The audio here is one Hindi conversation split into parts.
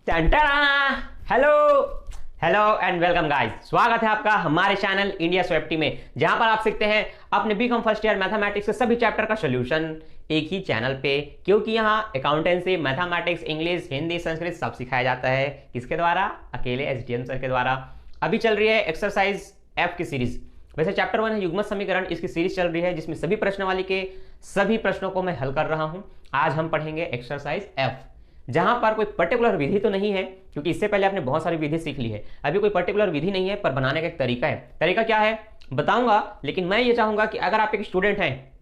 Hello hello and welcome guys, स्वागत है आपका हमारे चैनल इंडिया स्वेफ्टी में, जहां पर आप सीखते हैं अपने बीकॉम फर्स्ट ईयर मैथमेटिक्स के सभी चैप्टर का सॉल्यूशन एक ही चैनल पे। क्योंकि यहां accountancy, mathematics, English, Hindi, Sanskrit सब सिखाया जाता है। किसके द्वारा? अकेले एसडीएम सर के द्वारा। अभी चल रही है एक्सरसाइज एफ की सीरीज। वैसे चैप्टर 1 है युग्मत समीकरण, इसकी सीरीज चल रही है जिसमें सभी प्रश्नावली के सभी प्रश्नों को मैं हल कर रहा हूं। आज हम पढ़ेंगे एक्सरसाइज एफ, जहां पर कोई पर्टिकुलर विधि तो नहीं है, क्योंकि इससे पहले आपने बहुत सारी विधि सीख ली है। अभी कोई पर्टिकुलर विधि नहीं है, पर बनाने का एक तरीका है। तरीका क्या है बताऊंगा, लेकिन मैं ये चाहूंगा कि अगर आप एक स्टूडेंट हैं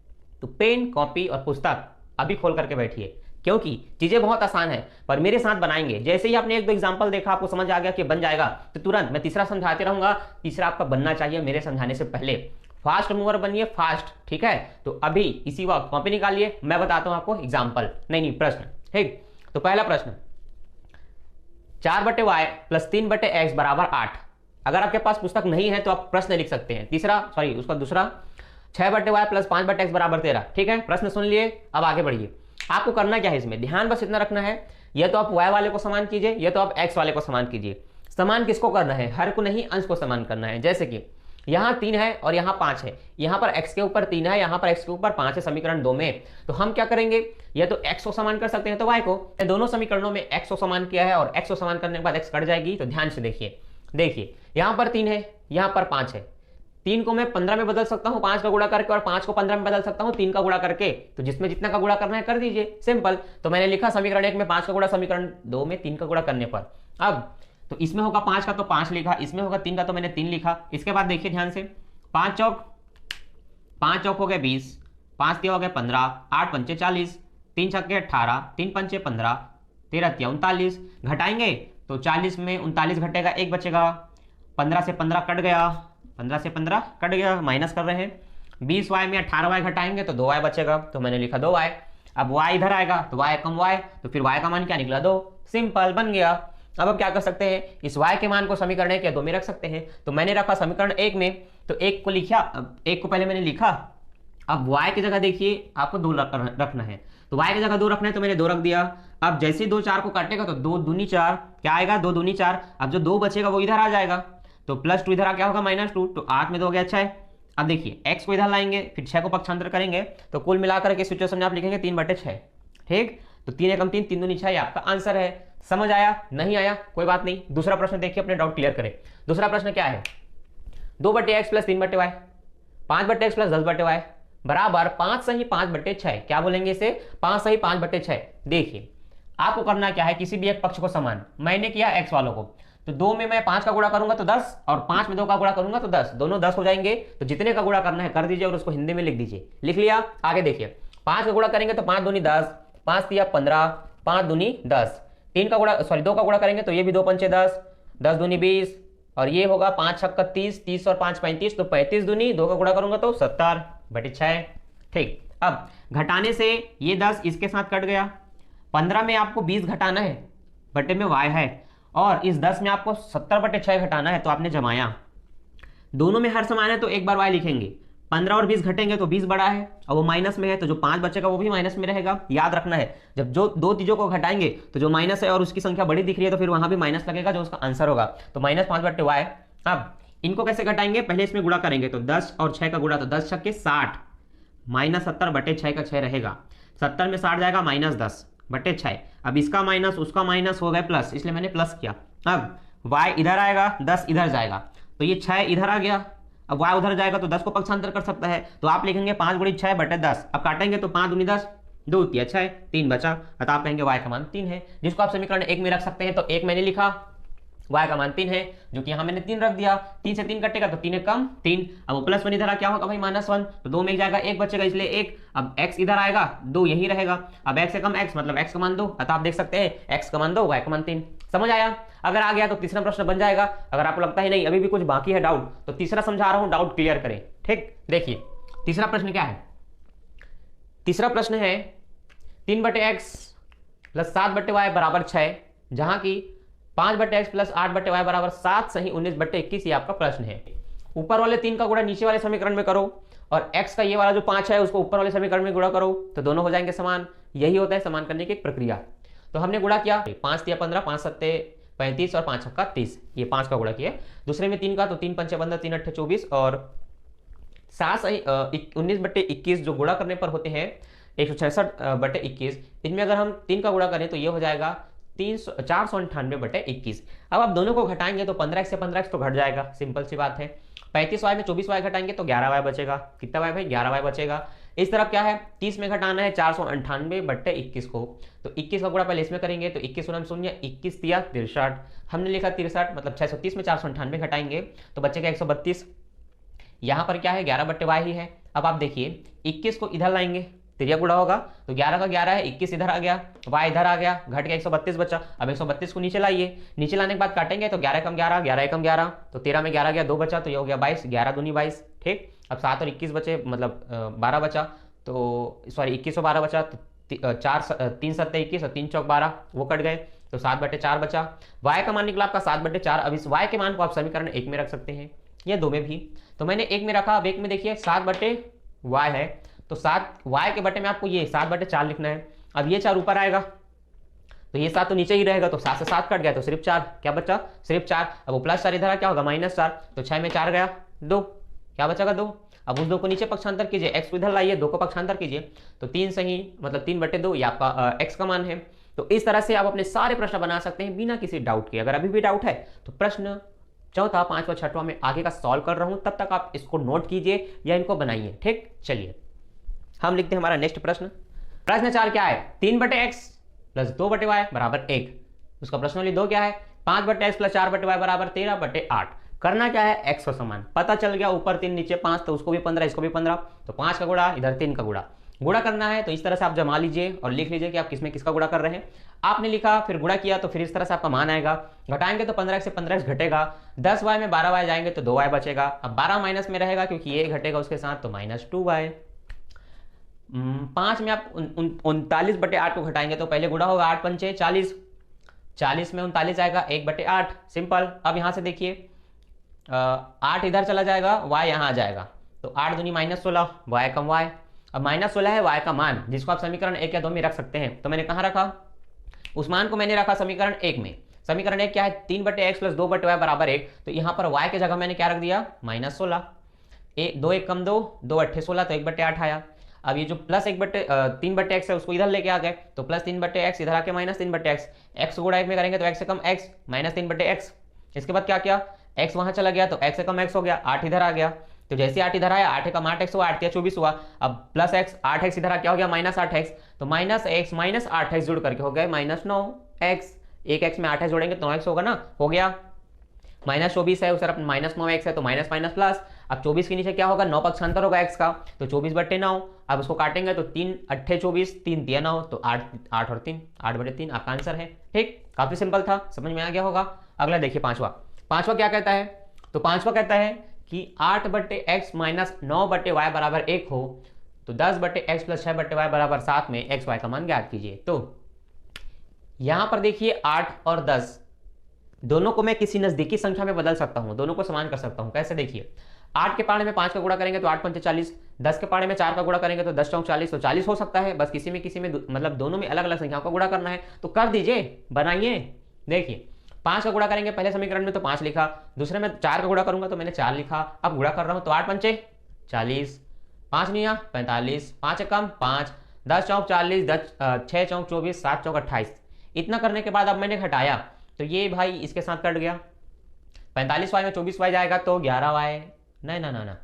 तो पेन, कॉपी और पुस्तक अभी खोल करके बैठिए, क्योंकि चीजें बहुत आसान है, पर मेरे साथ बनाएंगे। जैसे ही आपने एक दो एग्जांपल देखा, आपको समझ आ गया कि बन जाएगा, तो तुरंत मैं तीसरा समझाते रहूंगा। तीसरा आपका बनना चाहिए मेरे समझाने से पहले। फास्ट मूवर बनिए, फास्ट, ठीक है। तो अभी इसी वक्त कॉपी निकालिए, मैं बताता हूं आपको एग्जाम्पल, नहीं प्रश्न, ठीक। तो पहला प्रश्न, 4/y प्लस 3/x बराबर 8। अगर आपके पास पुस्तक नहीं है तो आप प्रश्न लिख सकते हैं। उसका दूसरा, 6/y प्लस 5/x बराबर 13। ठीक है, प्रश्न सुन लिए, अब आगे बढ़िए। आपको करना क्या है इसमें, ध्यान बस इतना रखना है, या तो आप y वाले को समान कीजिए या तो आप x वाले को समान कीजिए। समान किसको करना है? हर को नहीं, अंश को समान करना है। जैसे कि यहां 3 है और यहां 5 है, यहां पर x के ऊपर 3 है, यहां पर x के ऊपर 5 है समीकरण 2 में। तो हम क्या करेंगे, या तो x को समान कर सकते हैं तो y को। दोनों समीकरणों में x को समान किया है और x को समान करने के बाद x कट जाएगी। तो ध्यान से देखिए यहां पर 3 है, यहां पर 5 है। 3 को मैं 15 में बदल सकता हूं 5 का गुणा करके, और 5 को 15 में बदल सकता हूं 3 का गुणा करके। तो जिसमें जितना का गुणा करना है कर दीजिए, सिंपल। तो मैंने लिखा समीकरण 1 में 5 का गुणा, समीकरण 2 में 3 का गुणा करने पर। अब तो इसमें होगा 5 का तो 5 लिखा, इसमें होगा 3 का तो मैंने 3 लिखा। इसके बाद देखिए ध्यान से, 5 चौक हो गए 20, 5 तिया हो गए 15, 8 पंचे 40, 3 छक्के 18, 3 पंचे 15, 13 तिया 39। घटाएंगे तो 40 में 39 घटेगा, 1 बचेगा। 15 से 15 कट गया, 15 से 15 कट गया, माइनस कर रहे हैं। 20y में 18y घटाएंगे तो 2y बचेगा, तो मैंने लिखा 2y। अब y इधर आएगा तो y कम y, तो फिर y का मान क्या निकला? 2। सिंपल, बन गया। अब क्या कर सकते हैं, इस y के मान को समीकरण 1 या 2 में रख सकते हैं। तो मैंने रखा समीकरण 1 में, तो 1 को लिखा, 1 को पहले मैंने लिखा। अब y की जगह देखिए आपको 2 रखना है, तो y की जगह 2 रखना है, तो मैंने 2 रख दिया। अब जैसे 2 4 को काटेगा तो 2 दूनी 4, क्या आएगा? 2 दूनी 4। अब जो 2 बचेगा वो इधर आ जाएगा, तो +2 इधर आ क्या होगा? -2। तो 8 में 2 गया 6। अब देखिए x को इधर लाएंगे, फिर 6 को पक्षांतर करेंगे, तो कुल मिलाकर के सिचुएशन में आप लिखेंगे 3/6। ठीक, तो 3 एकम 3, 3 दूनी 6, आपका आंसर है। समझ आया? नहीं आया कोई बात नहीं, दूसरा प्रश्न देखिए, अपने डाउट क्लियर करें। दूसरा प्रश्न क्या है, 2/x plus 3/y, 5/x plus 10/y बराबर 5 सही 5/6। क्या बोलेंगे इसे? 5 सही 5/6। देखिए आपको करना क्या है, किसी भी एक पक्ष को समान, मैंने किया x वालों को, तो 2 में मैं 5 का गुणा करूंगा तो 10, और 5 में 2 का गुणा करूंगा तो 10, दोनों 10 हो जाएंगे। तो जितने का गुणा करना है कर दीजिए और उसको हिंदी में लिख दीजिए। लिख लिया? आगे देखिए, 5 का गुणा करेंगे तो 5 दूनी 10, 5 तिया 15, 5 दूनी 10। 2 का गुणा करेंगे तो ये भी 2 पंचे 10, 10 दूनी 20, और ये होगा 5 छक्का 30, 30 और 5 35, तो 35 दूनी 2 का गुणा करूंगा तो 70/6। ठीक, अब घटाने से ये 10 इसके साथ कट गया। 15 में आपको 20 घटाना है, बटे में y है, और इस 10 में आपको 70/6 घटाना है, तो आपने जमाया। दोनों में हर समान है तो एक बार y लिखेंगे। 15 और 20 घटेंगे तो 20 बड़ा है और वो माइनस में है, तो जो 5 बचेगा वो भी माइनस में रहेगा। याद रखना है, जब जो दो चीजों को घटाएंगे तो जो माइनस है और उसकी संख्या बड़ी दिख रही है तो फिर वहां भी माइनस लगेगा, जो उसका आंसर होगा। तो -5/y। अब इनको कैसे घटाएंगे, पहले इसमें गुणा करेंगे, तो 10 और 6 का गुणा, तो 10 छक्के 60, -70/6 का 6 रहेगा। 70 में 60 जाएगा, -10/6। अब इसका माइनस उसका माइनस हो गए प्लस, इसलिए मैंने प्लस किया। अब y इधर आएगा, 10 इधर जाएगा, तो ये 6 इधर आ गया। अब y उधर जाएगा तो 10 को पक्षांतर कर सकता है, तो आप लिखेंगे 5 × 6/10। अब काटेंगे तो 5 दूनी 10, 2 तिया 6, 3 बचा, अतः आप कहेंगे y का मान 3 है, जिसको आप समीकरण 1 में रख सकते हैं। तो 1 मैंने लिखा, y का मान 3 है, जो कि यहां मैंने 3 रख दिया। 3 से 3 कटेगा तो 3 एक कम 3। अब वो +1 इधर आ क्या होगा भाई? -1, तो 2 में जाएगा, 1 बचेगा, इसलिए 1। अब x इधर आएगा, 2 यही रहेगा। अब x से कम x मतलब x का मान 2, अतः आप देख सकते हैं x का मान 2, y का मान 3। समझ आया? अगर आ गया तो तीसरा प्रश्न बन जाएगा। अगर आपको लगता है नहीं अभी भी कुछ बाकी है डाउट, तो तीसरा समझा रहा हूं, डाउट क्लियर करें। ठीक, देखिए तीसरा प्रश्न क्या है। तीसरा प्रश्न है 3/x प्लस 7/y बराबर 6, जहां की 5/x प्लस 8/y बराबर 7 सही 19/21 ये आपका प्रश्न है। ऊपर वाले 3 का गुणा नीचे वाले समीकरण में करो, और x का ये वाला जो 5 है उसको ऊपर वाले समीकरण में गुणा करो, तो दोनों हो जाएंगे समान। यही होता है समान करने की एक प्रक्रिया। तो हमने गुणा किया, 5 तिया 15, 5 सत्ते 35 और 5 छक्का 30, ये 5 का गुणा किया। दूसरे में 3 का, तो 3 पंचे 15, 3 अट्ठे 24 और 19/21 जो गुणा करने पर होते हैं 166/21, इनमें अगर हम 3 का गुणा करें तो ये हो जाएगा 498/21। अब आप दोनों को घटाएंगे तो 15x से 15x तो घट जाएगा, सिंपल सी बात है। 35y में 24y घटाएंगे तो 11y बचेगा। कितना y भाई? 11y बचेगा। इस तरफ क्या है, 30 में घटाना है 498/21 को, तो 21 का गुणा पहले इसमें करेंगे, तो 21 शून्य 21 तिया 63, हमने लिखा 63, मतलब 630 में 498 घटाएंगे तो बचेगा 132। यहाँ पर क्या है, 11/y ही है। अब आप देखिए 21 को इधर लाएंगे, तिरिया गुणा होगा तो 11 का 11 है, 21 इधर आ गया, y इधर आ गया, घट गया 132 बचा। अब 132 को नीचे लाइए, नीचे लाने के बाद काटेंगे तो 11 कम 11, 11 कम 11, तो 13 में 11 गया, 2 बचा, तो ये हो गया 22, 11 दूनी 22। ठीक, अब 7 और 21 बचे, मतलब 12 बचा, तो सॉरी 21 और 12 बचा, तो 3 सत्ते 21 और 3 चौक 12, वो कट गए, तो 7/4 बचा। y का मान निकला आपका 7/4। अब इस y के मान को आप समीकरण 1 में रख सकते हैं या 2 में भी, तो मैंने 1 में रखा। अब 1 में देखिए 7/y है, तो 7y के बटे में आपको ये 7/4 लिखना है। अब ये 4 ऊपर आएगा तो ये 7 तो नीचे ही रहेगा, तो 7 से 7 कट गया तो सिर्फ 4, क्या बचा? सिर्फ 4। अब वो प्लस 4 इधर क्या होगा, -4, तो 6 में 4 गया 2, क्या बचेगा 2। अब उस 2 को नीचे पक्षांतर कीजिए, x को इधर लाइए, 2 को पक्षांतर कीजिए, तो 3 सही, मतलब 3/2 ये आपका x का मान है। तो इस तरह से आप अपने सारे प्रश्न बना सकते हैं बिना किसी डाउट के। अगर अभी भी डाउट है तो प्रश्न चौथा, पांचवा, छठवां में आगे का सॉल्व कर रहा हूं, तब तक आप इसको नोट कीजिए या इनको बनाइए। ठीक, चलिए हम लिखते हैं हमारा नेक्स्ट प्रश्न। प्रश्न 4 क्या है, 3/x प्लस 2/y बराबर 1। उसका प्रश्न 2 क्या है, 5/x प्लस 4/y बराबर 13/8। करना क्या है, x का समान पता चल गया, ऊपर 3 नीचे 5, तो उसको भी 15 इसको भी 15, तो 5 का गुणा इधर 3 का गुणा करना है। तो इस तरह से आप जमा लीजिए और लिख लीजिए कि आप किसमें किसका गुणा कर रहे हैं। आपने लिखा, फिर गुणा किया, तो फिर इस तरह से आपका मान आएगा। घटाएंगे तो 15x से 15x घटेगा, 10y में 12y जाएंगे तो 2y बचेगा। अब 12 माइनस में रहेगा क्योंकि ये घटेगा उसके साथ, तो -2y। 5 में आप 39/8 को घटाएंगे तो पहले गुणा होगा, 8 पंचे 40, 40 में 39 आएगा 1/8, सिंपल। अब यहां से देखिए 8 इधर चला जाएगा, y यहां आ जाएगा, तो 8 दूनी -16, y कम y। अब -16 है y का मान, जिसको आप समीकरण 1 या 2 में रख सकते हैं। तो मैंने कहां रखा, उस मान को मैंने रखा समीकरण 1 में। समीकरण 1 क्या है, 3/x प्लस 2/y बराबर 1, तो यहां पर y के जगह मैंने क्या रख दिया, -16। 2 1 कम 2, 2 अट्ठे 16, तो 1/8 आया। अब ये जो प्लस 3/x है उसको इधर लेके आ गए, तो प्लस 3/x इधर आके -3/x, x गुणा 1 में करेंगे तो x से कम x, -3/x। इसके बाद क्या किया, x वहां चला गया तो x से कम x हो गया, 8 इधर आ गया, तो जैसे 8 इधर आया, 8 कम 8x हुआ, 8 24 हुआ। अब प्लस x, 8x इधर क्या हो गया, -8x, तो -x माइनस 8x जुड़ करके हो गया -9x। एक x में 8x जोड़ेंगे तो 9x होगा ना, हो गया। -24 है, उस तरफ -9x है, तो माइनस माइनस प्लस। अब 24 के नीचे क्या होगा, 9 पक्षांतर होगा x का, तो 24/9। अब उसको काटेंगे तो 3 अट्ठे 24, 3 तिया 9, तो 8 और 3, 8/3 आपका आंसर है। ठीक, काफी सिंपल था, समझ में आ गया होगा। अगला देखिए पांचवा क्या कहता है, तो पांचवा कहता है कि 8/x माइनस 9/y बराबर 1 हो, तो 10/x प्लस 6/y बराबर 7 में x y का मान ज्ञात कीजिए। तो यहां पर देखिए 8 और 10 दोनों को मैं किसी नजदीकी संख्या में बदल सकता हूं, दोनों को समान कर सकता हूं। कैसे, देखिए 8 के पाड़े में 5 का गुणा करेंगे तो 8 पंचे 40, 10 के पाड़े में 4 का गुणा करेंगे तो 10 चौक 40, तो 40 हो सकता है। बस किसी में मतलब दोनों में अलग अलग संख्याओं का गुणा करना है, तो कर दीजिए, बनाइए। देखिए 5 का गुणा करेंगे पहले समीकरण में तो 5 लिखा, दूसरे में 4 का गुणा करूंगा तो मैंने 4 लिखा। अब गुणा कर रहा हूं तो 8 पंचे 40, 5 नहीं 45, 5 कम 5, 10 चौक 40, 6 चौक 24, 7 चौक 28। इतना करने के बाद अब मैंने घटाया तो ये भाई इसके साथ कट गया, 45y में 24y जाएगा तो 11y, नहीं ना,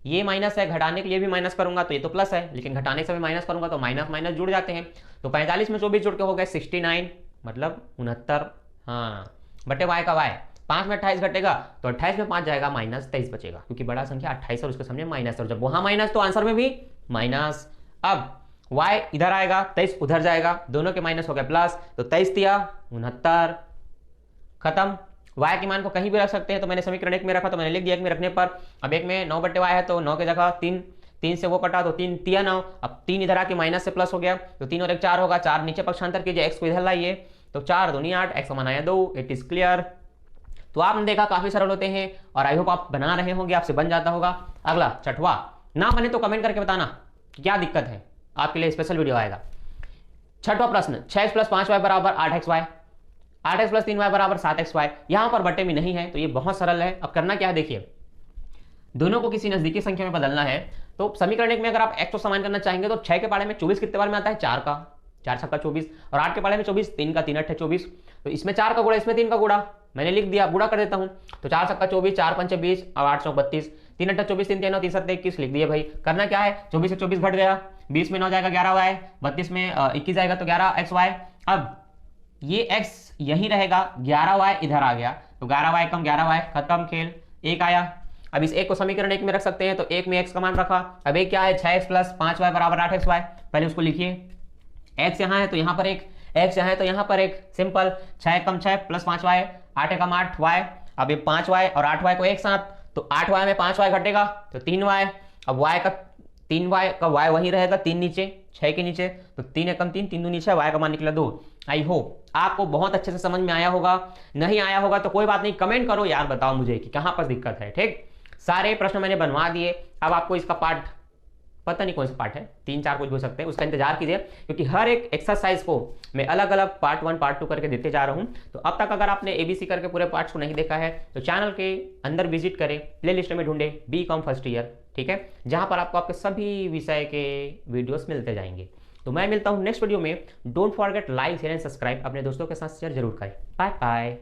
ये माइनस है, घटाने के लिए भी माइनस करूंगा तो ये तो प्लस है, लेकिन घटाने से भी माइनस करूंगा तो माइनस माइनस जुड़ जाते हैं। तो 45 में 24 जुड़ के हो गए 69, मतलब 69, हाँ, बटे y का y। 5 में 28 घटेगा तो 28 में 5 जाएगा, -23 बचेगा, क्योंकि बड़ा संख्या 28 और उसके सामने माइनस, और जब वहां माइनस तो आंसर में भी माइनस। अब y इधर आएगा, 23 उधर जाएगा, दोनों के माइनस हो गए प्लस, तो 23 तिया 69, खत्म। y के मान को कहीं भी रख सकते हैं, तो मैंने समीकरण 1 में रखा तो मैंने लिख दिया 1 में रखने पर। अब 1 में 9/y है तो 9 की जगह 3 से वो कटा तो 3 तिया 9, अब 3 इधर आके माइनस से प्लस हो गया, तो 3 और 1 4 होगा, 4 नीचे पक्षांतर कीजिए, x को इधर लाइए, तो 4 दूनी 8, x का मान आया 2। It is clear. तो आपने देखा काफी सरल होते हैं, और आई होप आप बना रहे होंगे, आपसे बन जाता होगा। अगला छठवा, ना बने तो कमेंट करके बताना क्या दिक्कत है, आपके लिए स्पेशल वीडियो आएगा। छठवां प्रश्न 6x प्लस 5y बराबर 8xy, 8x प्लस 3y बराबर 7xy। यहां पर बटे में नहीं है तो ये बहुत सरल है। अब करना क्या है देखिए, दोनों को किसी नजदीकी संख्या में बदलना है। तो समीकरण एक में अगर आप x को समान करना चाहेंगे तो 6 के पाड़े में 24 कितने बार में आता है, 4 का, 4 छक्का 24, और 8 के पाड़े में 24, 3 का 3 अट्ठे 24। तो इसमें 4 का गुणा, इसमें 3 का गुणा, मैंने लिख दिया, गुणा कर देता हूं। तो 4 छक्का 24, 4 पंचे 20 और 8 चौक 32, 3 अट्ठे 24, 3 3 3 21 लिख दिए भाई। करना क्या है, 24 से 24 घट गया, 20 में 9 जाएगा 11y, 32 में 21 आएगा तो 11xy। अब ये x यही रहेगा, 11y इधर आ गया तो 11y कम 11y, खत्म खेल, एक आया। अब इस एक को समीकरण एक में रख सकते हैं तो एक में x का मान रखा। अब एक क्या है, 6x प्लस 5y बराबर 8xy। पहले उसको लिखिए, x यहाँ है तो यहाँ पर एक, x यहाँ है तो यहाँ पर एक, सिंपल, 6 कम 6 प्लस 5y, 8 कम 8y। अब ये 5y और 8y को एक साथ, तो 8y में 5y घटेगा तो 3y। अब y का 3y का y वहीं रहेगा, 3 नीचे 6 के नीचे, तो 3 एकम 3, 3 2 नीचे, y का मान निकला 2। आई होप आपको बहुत अच्छे से समझ में आया होगा। नहीं आया होगा तो कोई बात नहीं, कमेंट करो यार, बताओ मुझे कि कहां पर दिक्कत है। ठीक, सारे प्रश्न मैंने बनवा दिए। अब आपको इसका पार्ट, पता नहीं कौन सा पार्ट है, 3-4 कुछ हो सकते हैं, उसका इंतजार कीजिए, क्योंकि हर एक एक्सरसाइज को मैं अलग अलग पार्ट 1 पार्ट 2 करके देते जा रहा हूं। तो अब तक अगर आपने ABC करके पूरे पार्ट्स को नहीं देखा है तो चैनल के अंदर विजिट करें, प्लेलिस्ट में ढूंढे BCom फर्स्ट ईयर, ठीक है, जहां पर आपको आपके सभी विषय के वीडियोस मिलते जाएंगे। तो मैं मिलता हूं नेक्स्ट वीडियो में। Don't forget like share and subscribe, अपने दोस्तों के साथ शेयर जरूर करें। Bye bye.